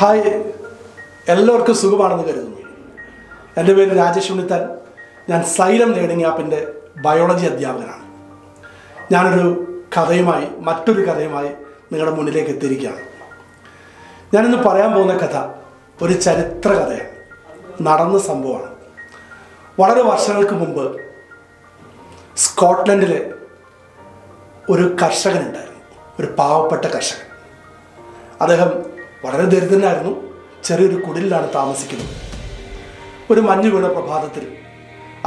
Hi, എല്ലാവർക്കും സുഖമാണെന്ന് കരുതുന്നു. എൻ്റെ പേര് രാജേഷ് ഉണ്ണിത്താൻ. ഞാൻ സൈലം ലേണിംഗ് ആപ്പിൻ്റെ ബയോളജി അധ്യാപകനാണ്. ഞാനൊരു മറ്റൊരു കഥയുമായി നിങ്ങളുടെ മുന്നിലേക്ക് എത്തിയിരിക്കുകയാണ്. ഞാനിന്ന് പറയാൻ പോകുന്ന കഥ ഒരു ചരിത്ര കഥയാണ്. നടന്ന സംഭവമാണ്. വളരെ വർഷങ്ങൾക്ക് മുമ്പ് സ്കോട്ട്ലൻഡിലെ ഒരു കർഷകനുണ്ടായിരുന്നു, ഒരു പാവപ്പെട്ട കർഷകൻ. അദ്ദേഹം വളരെ ദരിദ്രനായിരുന്നു. ചെറിയൊരു കുടിലാണ് താമസിക്കുന്നത്. ഒരു മഞ്ഞു വീണ പ്രഭാതത്തിൽ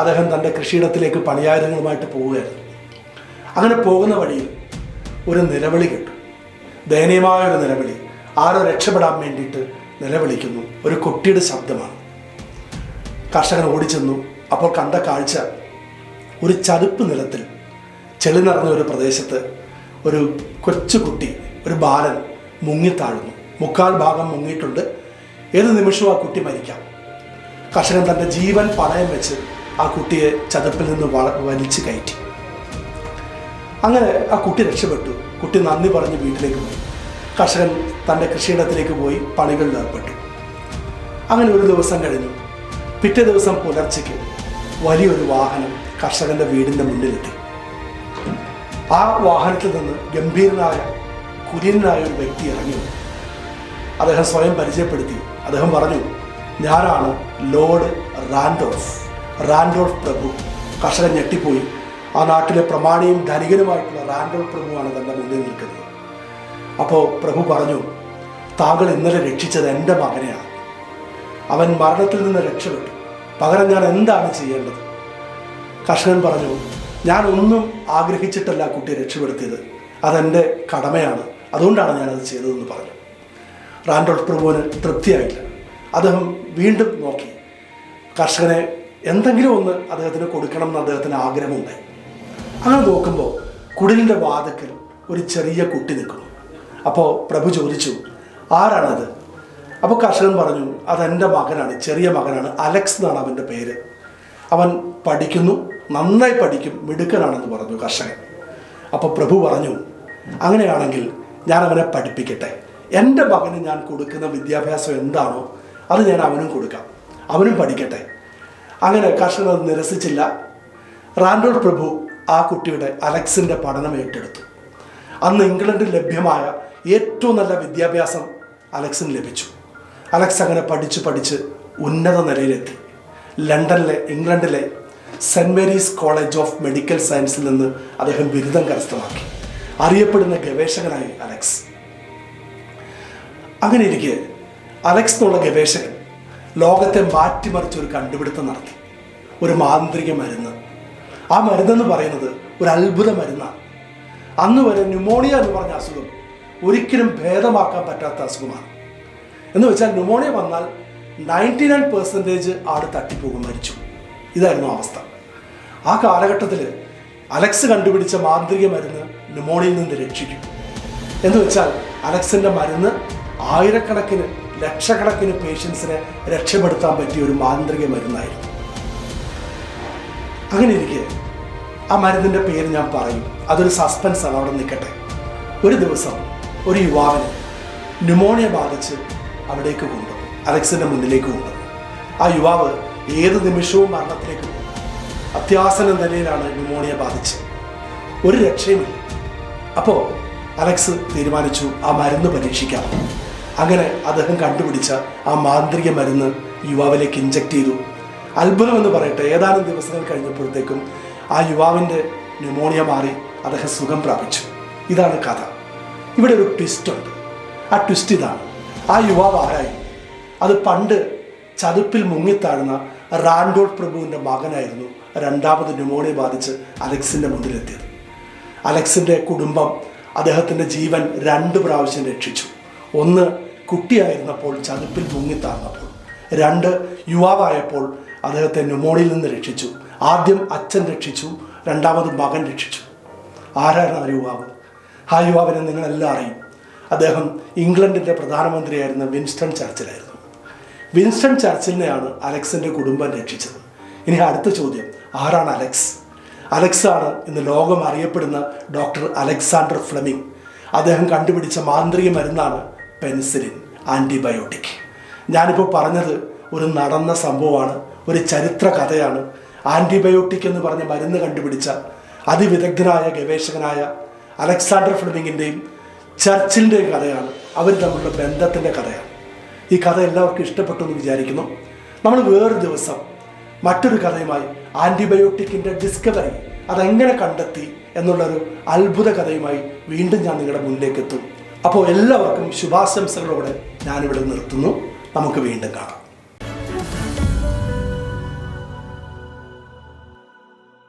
അദ്ദേഹം തൻ്റെ കൃഷിയിടത്തിലേക്ക് പണിയായുധങ്ങളുമായിട്ട് പോവുകയായിരുന്നു. അങ്ങനെ പോകുന്ന വഴിയിൽ ഒരു നിലവിളി കേട്ടു. ദയനീയമായൊരു നിലവിളി. ആരോ രക്ഷപ്പെടാൻ വേണ്ടിയിട്ട് നിലവിളിക്കുന്നു. ഒരു കുട്ടിയുടെ ശബ്ദമാണ്. കർഷകൻ ഓടിച്ചെന്നു. അപ്പോൾ കണ്ട കാഴ്ച, ഒരു ചതുപ്പ് നിലത്തിൽ ചെളി നിറഞ്ഞ ഒരു പ്രദേശത്ത് ഒരു കൊച്ചുകുട്ടി, ഒരു ബാലൻ മുങ്ങിത്താഴുന്നു. മുക്കാൽ ഭാഗം മുങ്ങിയിട്ടുണ്ട്. ഏത് നിമിഷവും ആ കുട്ടി മരിക്കാം. കർഷകൻ തൻ്റെ ജീവൻ പണയം വെച്ച് ആ കുട്ടിയെ ചതുപ്പിൽ നിന്ന് വലിച്ചു കയറ്റി. അങ്ങനെ ആ കുട്ടി രക്ഷപ്പെട്ടു. കുട്ടി നന്ദി പറഞ്ഞ് വീട്ടിലേക്ക് പോയി. കർഷകൻ തൻ്റെ കൃഷിയിടത്തിലേക്ക് പോയി പണികളിൽ ഏർപ്പെട്ടു. അങ്ങനെ ഒരു ദിവസം കഴിഞ്ഞു. പിറ്റേ ദിവസം പുലർച്ചയ്ക്ക് വലിയൊരു വാഹനം കർഷകൻ്റെ വീടിൻ്റെ മുന്നിലെത്തി. ആ വാഹനത്തിൽ നിന്ന് ഗംഭീരനായ കുര്യനായ ഒരു വ്യക്തി ഇറങ്ങി വന്നു. അദ്ദേഹം സ്വയം പരിചയപ്പെടുത്തി. അദ്ദേഹം പറഞ്ഞു, ഞാനാണ് ലോർഡ് റാൻഡോൾഫ് പ്രഭു. കർഷകൻ ഞെട്ടിപ്പോയി. ആ നാട്ടിലെ പ്രമാണിയും ധനികനുമായിട്ടുള്ള റാൻഡോൾഫ് പ്രഭുവാണ് തൻ്റെ മുന്നിൽ നിൽക്കുന്നത്. അപ്പോൾ പ്രഭു പറഞ്ഞു, താങ്കൾ ഇന്നലെ രക്ഷിച്ചത് എൻ്റെ മകനെയാണ്. അവൻ മരണത്തിൽ നിന്ന് രക്ഷപ്പെട്ടു. പകരം ഞാൻ എന്താണ് ചെയ്യേണ്ടത്? കർഷകൻ പറഞ്ഞു, ഞാൻ ഒന്നും ആഗ്രഹിച്ചിട്ടല്ല കുട്ടിയെ രക്ഷപ്പെടുത്തിയത്. അതെൻ്റെ കടമയാണ്. അതുകൊണ്ടാണ് ഞാനത് ചെയ്തതെന്ന് പറഞ്ഞു. റാൻഡോൾഫ് പ്രഭുവിന് തൃപ്തിയായില്ല. അദ്ദേഹം വീണ്ടും നോക്കി. കർഷകനെ എന്തെങ്കിലും ഒന്ന് അദ്ദേഹത്തിന് കൊടുക്കണം എന്ന് അദ്ദേഹത്തിന് ആഗ്രഹമുണ്ടായി. അങ്ങനെ നോക്കുമ്പോൾ കുടിലിൻ്റെ വാതിക്കൽ ഒരു ചെറിയ കുട്ടി നിൽക്കുന്നു. അപ്പോൾ പ്രഭു ചോദിച്ചു, ആരാണത്? അപ്പോൾ കർഷകൻ പറഞ്ഞു, അതെൻ്റെ മകനാണ്, ചെറിയ മകനാണ്. അലക്സ് എന്നാണ് അവൻ്റെ പേര്. അവൻ പഠിക്കുന്നു, നന്നായി പഠിക്കും, മിടുക്കനാണെന്ന് പറഞ്ഞു കർഷകൻ. അപ്പോൾ പ്രഭു പറഞ്ഞു, അങ്ങനെയാണെങ്കിൽ ഞാൻ അവനെ പഠിപ്പിക്കട്ടെ. എൻ്റെ മകന് ഞാൻ കൊടുക്കുന്ന വിദ്യാഭ്യാസം എന്താണോ അത് ഞാൻ അവനും കൊടുക്കാം. അവനും പഠിക്കട്ടെ. അങ്ങനെ കർഷകൻ അത് നിരസിച്ചില്ല. റാൻഡോൾഫ് പ്രഭു ആ കുട്ടിയുടെ അലക്സിൻ്റെ പഠനം ഏറ്റെടുത്തു. അന്ന് ഇംഗ്ലണ്ടിൽ ലഭ്യമായ ഏറ്റവും നല്ല വിദ്യാഭ്യാസം അലക്സിന് ലഭിച്ചു. അലക്സ് അങ്ങനെ പഠിച്ച് ഉന്നത നിലയിലെത്തി. ഇംഗ്ലണ്ടിലെ Saint Mary's College of Medical സയൻസിൽ നിന്ന് അദ്ദേഹം ബിരുദം കരസ്ഥമാക്കി. അറിയപ്പെടുന്ന ഗവേഷകനായി അലക്സ്. അങ്ങനെ ഇരിക്കെ അലക്സ് എന്നുള്ള ഗവേഷകൻ ലോകത്തെ മാറ്റിമറിച്ചൊരു കണ്ടുപിടുത്തം നടത്തി. ഒരു മാന്ത്രിക മരുന്ന്. ആ മരുന്നെന്ന് പറയുന്നത് ഒരു അത്ഭുത മരുന്നാണ്. അന്ന് വരെ ന്യൂമോണിയ എന്ന് പറഞ്ഞ അസുഖം ഒരിക്കലും ഭേദമാക്കാൻ പറ്റാത്ത അസുഖമാണ്. എന്ന് വെച്ചാൽ ന്യൂമോണിയ വന്നാൽ 99% ആട് തട്ടിപ്പോകും, മരിച്ചു. ഇതായിരുന്നു അവസ്ഥ. ആ കാലഘട്ടത്തിൽ അലക്സ് കണ്ടുപിടിച്ച മാന്ത്രിക മരുന്ന് ന്യൂമോണിയയിൽ നിന്ന് രക്ഷിക്കും. എന്ന് വെച്ചാൽ അലക്സിൻ്റെ മരുന്ന് ആയിരക്കണക്കിന് ലക്ഷക്കണക്കിന് പേഷ്യൻസിനെ രക്ഷപ്പെടുത്താൻ പറ്റിയ ഒരു മാന്ത്രിക മരുന്നായിരുന്നു. അങ്ങനെ ഇരിക്കെ ആ മരുന്നിൻ്റെ പേര് ഞാൻ പറയും. അതൊരു സസ്പെൻസാണ്, അവിടെ നിൽക്കട്ടെ. ഒരു ദിവസം ഒരു യുവാവിന് ന്യൂമോണിയ ബാധിച്ച് അവിടേക്ക് കൊണ്ടുവന്നു, അലക്സിൻ്റെ മുന്നിലേക്ക് കൊണ്ടുവന്നു. ആ യുവാവ് ഏത് നിമിഷവും മരണത്തിലേക്ക് പോകും. അത്യാസന്ന നിലയിലാണ് ന്യൂമോണിയ ബാധിച്ച്. ഒരു രക്ഷയുമില്ല. അപ്പോൾ അലക്സ് തീരുമാനിച്ചു ആ മരുന്ന് പരീക്ഷിക്കാം. അങ്ങനെ അദ്ദേഹം കണ്ടുപിടിച്ച ആ മാന്ത്രിക മരുന്ന് യുവാവിലേക്ക് ഇഞ്ചക്ട് ചെയ്തു. അത്ഭുതമെന്ന് പറയട്ടെ, ഏതാനും ദിവസങ്ങൾ കഴിഞ്ഞപ്പോഴത്തേക്കും ആ യുവാവിൻ്റെ ന്യൂമോണിയ മാറി. അദ്ദേഹം സുഖം പ്രാപിച്ചു. ഇതാണ് കഥ. ഇവിടെ ഒരു ട്വിസ്റ്റ് ഉണ്ട്. ആ ട്വിസ്റ്റ് ഇതാണ്. ആ യുവാവ് ആരായിരുന്നു? അത് പണ്ട് ചതുപ്പിൽ മുങ്ങിത്താഴുന്ന റാൻഡോൾഫ് പ്രഭുവിൻ്റെ മകനായിരുന്നു. രണ്ടാമത് ന്യൂമോണിയ ബാധിച്ച് അലക്സിൻ്റെ മുന്നിലെത്തിയത്. അലക്സിൻ്റെ കുടുംബം അദ്ദേഹത്തിൻ്റെ ജീവൻ 2 പ്രാവശ്യം രക്ഷിച്ചു. ഒന്ന് കുട്ടിയായിരുന്നപ്പോൾ ചതുപ്പിൽ മുങ്ങിത്താഴ്ന്നപ്പോൾ, 2 യുവാവായപ്പോൾ അദ്ദേഹത്തെ ന്യൂമോണിയയിൽ നിന്ന് രക്ഷിച്ചു. ആദ്യം അച്ഛൻ രക്ഷിച്ചു, രണ്ടാമത് മകൻ രക്ഷിച്ചു. ആരാണ് ആ യുവാവ്? ആ യുവാവിനെ നിങ്ങളെല്ലാം അറിയും. അദ്ദേഹം ഇംഗ്ലണ്ടിൻ്റെ പ്രധാനമന്ത്രിയായിരുന്ന വിൻസ്റ്റൺ ചർച്ചിലായിരുന്നു. വിൻസ്റ്റൺ ചർച്ചിലിനെയാണ് അലക്സിൻ്റെ കുടുംബം രക്ഷിച്ചത്. ഇനി അടുത്ത ചോദ്യം, ആരാണ് അലക്സ്? അലക്സാണ് ഇന്ന് ലോകം അറിയപ്പെടുന്ന ഡോക്ടർ അലക്സാണ്ടർ ഫ്ലെമിംഗ്. അദ്ദേഹം കണ്ടുപിടിച്ച മാന്ത്രിക മരുന്നാണ് പെനിസിലിൻ. ആൻറ്റിബയോട്ടിക്. ഞാനിപ്പോൾ പറഞ്ഞത് ഒരു നടന്ന സംഭവമാണ്, ഒരു ചരിത്ര കഥയാണ്. ആൻറ്റിബയോട്ടിക് എന്ന് പറഞ്ഞ മരുന്ന് കണ്ടുപിടിച്ച അതിവിദഗ്ധനായ ഗവേഷകനായ അലക്സാണ്ടർ ഫ്ലെമിങ്ങിൻ്റെയും ചർച്ചിലിൻ്റെയും കഥയാണ്. അവർ തമ്മിലുള്ള ബന്ധത്തിൻ്റെ കഥയാണ്. ഈ കഥ എല്ലാവർക്കും ഇഷ്ടപ്പെട്ടു എന്ന് വിചാരിക്കുന്നു. നമ്മൾ വേറൊരു ദിവസം മറ്റൊരു കഥയുമായി, ആൻറ്റിബയോട്ടിക്കിൻ്റെ ഡിസ്കവറി അതെങ്ങനെ കണ്ടെത്തി എന്നുള്ളൊരു അത്ഭുത കഥയുമായി വീണ്ടും ഞാൻ നിങ്ങളുടെ മുന്നിലേക്ക് എത്തും. അപ്പോൾ എല്ലാവർക്കും ശുഭാശംസകളോടെ ഞാനിവിടെ നിർത്തുന്നു. നമുക്ക് വീണ്ടും കാണാം.